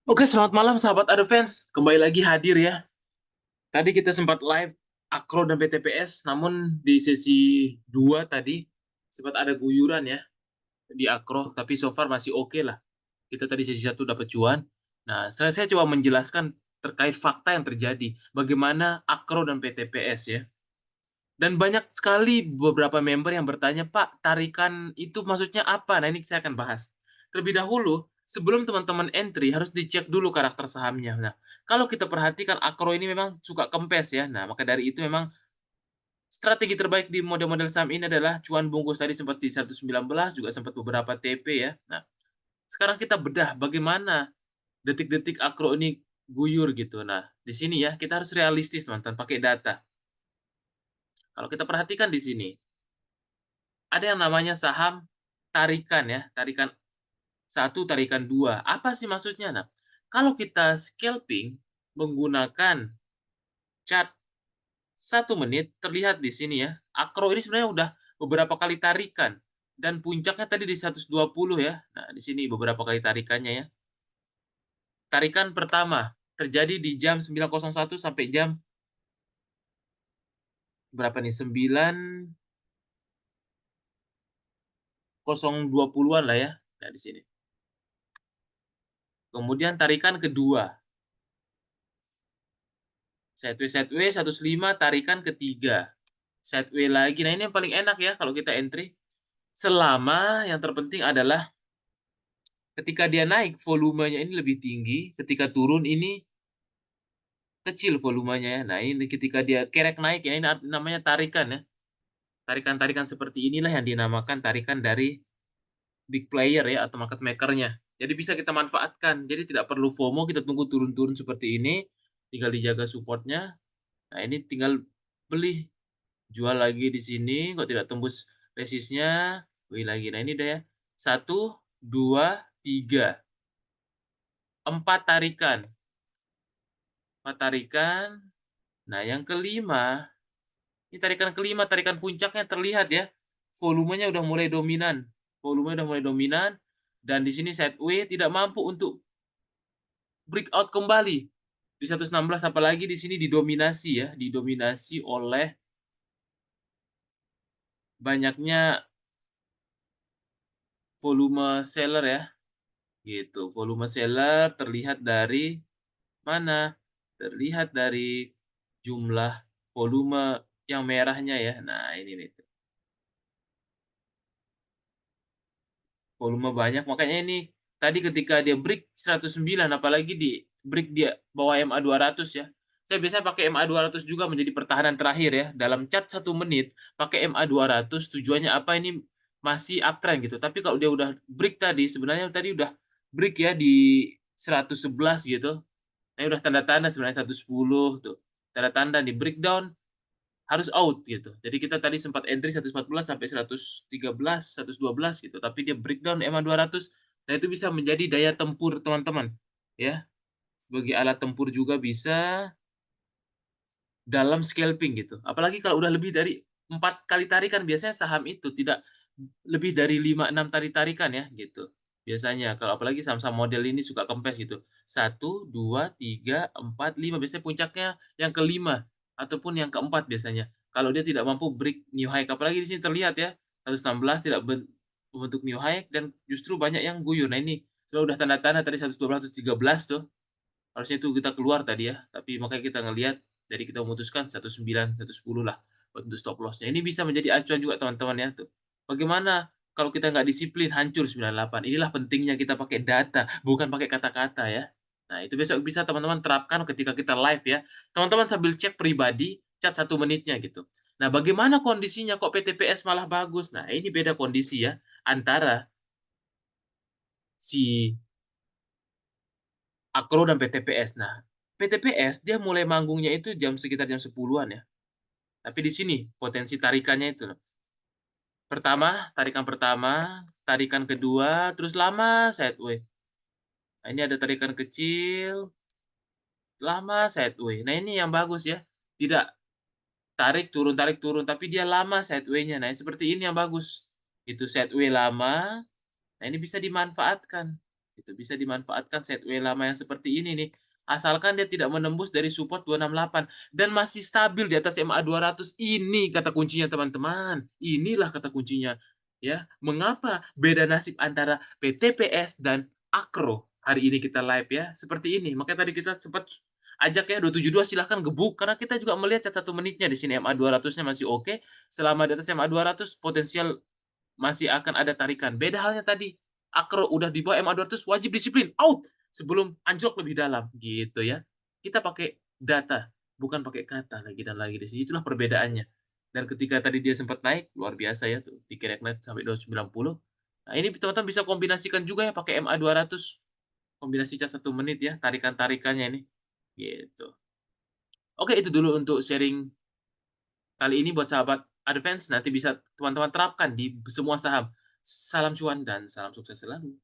Oke, selamat malam sahabat Advance. Kembali lagi hadir ya. Tadi kita sempat live Akro dan PTPS, namun di sesi 2 tadi sempat ada guyuran ya di Akro, tapi so far masih oke lah. Kita tadi sesi satu dapat cuan. Nah, saya coba menjelaskan terkait fakta yang terjadi. Bagaimana Akro dan PTPS ya. Dan banyak sekali beberapa member yang bertanya, Pak, tarikan itu maksudnya apa? Nah, ini saya akan bahas. Terlebih dahulu, sebelum teman-teman entry, harus dicek dulu karakter sahamnya. Nah, kalau kita perhatikan Akro ini memang suka kempes ya. Nah, maka dari itu memang strategi terbaik di model-model saham ini adalah cuan bungkus tadi sempat di 119, juga sempat beberapa TP ya. Nah, sekarang kita bedah bagaimana detik-detik Akro ini guyur gitu. Nah, di sini ya, kita harus realistis teman-teman, pakai data. Kalau kita perhatikan di sini, ada yang namanya saham tarikan ya, tarikan satu, tarikan dua. Apa sih maksudnya? Nah, kalau kita scalping menggunakan chart 1 menit, terlihat di sini ya, Akro ini sebenarnya udah beberapa kali tarikan. Dan puncaknya tadi di 120 ya. Nah, di sini beberapa kali tarikannya ya. Tarikan pertama terjadi di jam 9.01 sampai jam berapa nih? 9.020-an lah ya. Nah, di sini. Kemudian tarikan kedua, sideways 105, tarikan ketiga. Sideway lagi. Nah, ini yang paling enak ya kalau kita entry. Selama yang terpenting adalah ketika dia naik volumenya ini lebih tinggi, ketika turun ini kecil volumenya ya. Nah, ini ketika dia kerek naik ya, ini namanya tarikan ya. Tarikan-tarikan seperti inilah yang dinamakan tarikan dari big player ya atau market maker-nya. Jadi bisa kita manfaatkan. Jadi tidak perlu FOMO, kita tunggu turun-turun seperti ini, tinggal dijaga supportnya. Nah, ini tinggal beli, jual lagi di sini, kok tidak tembus resistnya, beli lagi. Nah, ini dia ya. 1, 2, 3, 4 tarikan. 4 tarikan. Nah, yang kelima, ini tarikan kelima, tarikan puncaknya terlihat ya. Volumenya udah mulai dominan. Volumenya udah mulai dominan. Dan di sini sideway tidak mampu untuk breakout kembali di 116, apalagi di sini didominasi ya, didominasi oleh banyaknya volume seller ya, gitu. Volume seller terlihat dari mana? Terlihat dari jumlah volume yang merahnya ya. Nah, ini nih. Volume banyak, makanya ini tadi ketika dia break 109, apalagi di break dia bawah MA 200 ya. Saya biasanya pakai MA 200 juga menjadi pertahanan terakhir ya. Dalam chart 1 menit pakai MA 200 tujuannya apa, ini masih uptrend gitu. Tapi kalau dia udah break tadi, sebenarnya tadi udah break ya di 111 gitu. Nah, udah tanda-tanda sebenarnya 110 tuh. Tanda-tanda di breakdown harus out gitu. Jadi kita tadi sempat entry 114 sampai 113, 112 gitu, tapi dia breakdown EMA 200. Nah, itu bisa menjadi daya tempur teman-teman, ya. Sebagai alat tempur juga bisa dalam scalping gitu. Apalagi kalau udah lebih dari 4 kali tarikan, biasanya saham itu tidak lebih dari 5, 6 tarikan ya gitu. Biasanya kalau apalagi saham-saham model ini suka kempes gitu. 1, 2, 3, 4, 5, biasanya puncaknya yang kelima ataupun yang keempat biasanya. Kalau dia tidak mampu break new high, apalagi di sini terlihat ya 116 tidak membentuk new high dan justru banyak yang guyur. Nah, ini sebenarnya udah tanda-tanda tadi 112, 113 tuh. Harusnya itu kita keluar tadi ya, tapi makanya kita ngelihat, jadi kita memutuskan 19, 110 lah buat untuk stop loss-nya. Ini bisa menjadi acuan juga teman-teman ya tuh. Bagaimana kalau kita nggak disiplin, hancur 98. Inilah pentingnya kita pakai data, bukan pakai kata-kata ya. Nah, itu besok bisa teman-teman terapkan ketika kita live ya. Teman-teman sambil cek pribadi, chat 1 menitnya gitu. Nah, bagaimana kondisinya kok PTPS malah bagus? Nah, ini beda kondisi ya antara si Akro dan PTPS. Nah, PTPS dia mulai manggungnya itu sekitar jam 10-an ya. Tapi di sini potensi tarikannya itu. Tarikan pertama, tarikan kedua, terus lama sideway. Nah, ini ada tarikan kecil, lama sideway. Nah, ini yang bagus ya. Tidak tarik turun, tapi dia lama sideway-nya. Nah, seperti ini yang bagus. Itu sideway lama. Nah, ini bisa dimanfaatkan. Itu bisa dimanfaatkan sideways lama yang seperti ini nih, asalkan dia tidak menembus dari support 268 dan masih stabil di atas MA 200. Ini kata kuncinya teman-teman, inilah kata kuncinya, ya. Mengapa beda nasib antara PTPS dan Akro hari ini kita live ya, seperti ini. Makanya tadi kita sempat ajak ya 272 silahkan gebuk, karena kita juga melihat cat 1 menitnya di sini MA 200-nya masih oke, selama di atas MA 200 potensial masih akan ada tarikan. Beda halnya tadi, Akro udah di bawah MA 200 wajib disiplin, out! Sebelum anjlok lebih dalam, gitu ya. Kita pakai data, bukan pakai kata lagi dan lagi di sini, itulah perbedaannya. Dan ketika tadi dia sempat naik, luar biasa ya tuh, di crack net sampai 290. Nah, ini teman-teman bisa kombinasikan juga ya pakai MA 200, kombinasi cas 1 menit ya, tarikan-tarikannya ini, gitu. Oke, itu dulu untuk sharing kali ini buat sahabat Advance, nanti bisa teman-teman terapkan di semua saham. Salam cuan dan salam sukses selalu.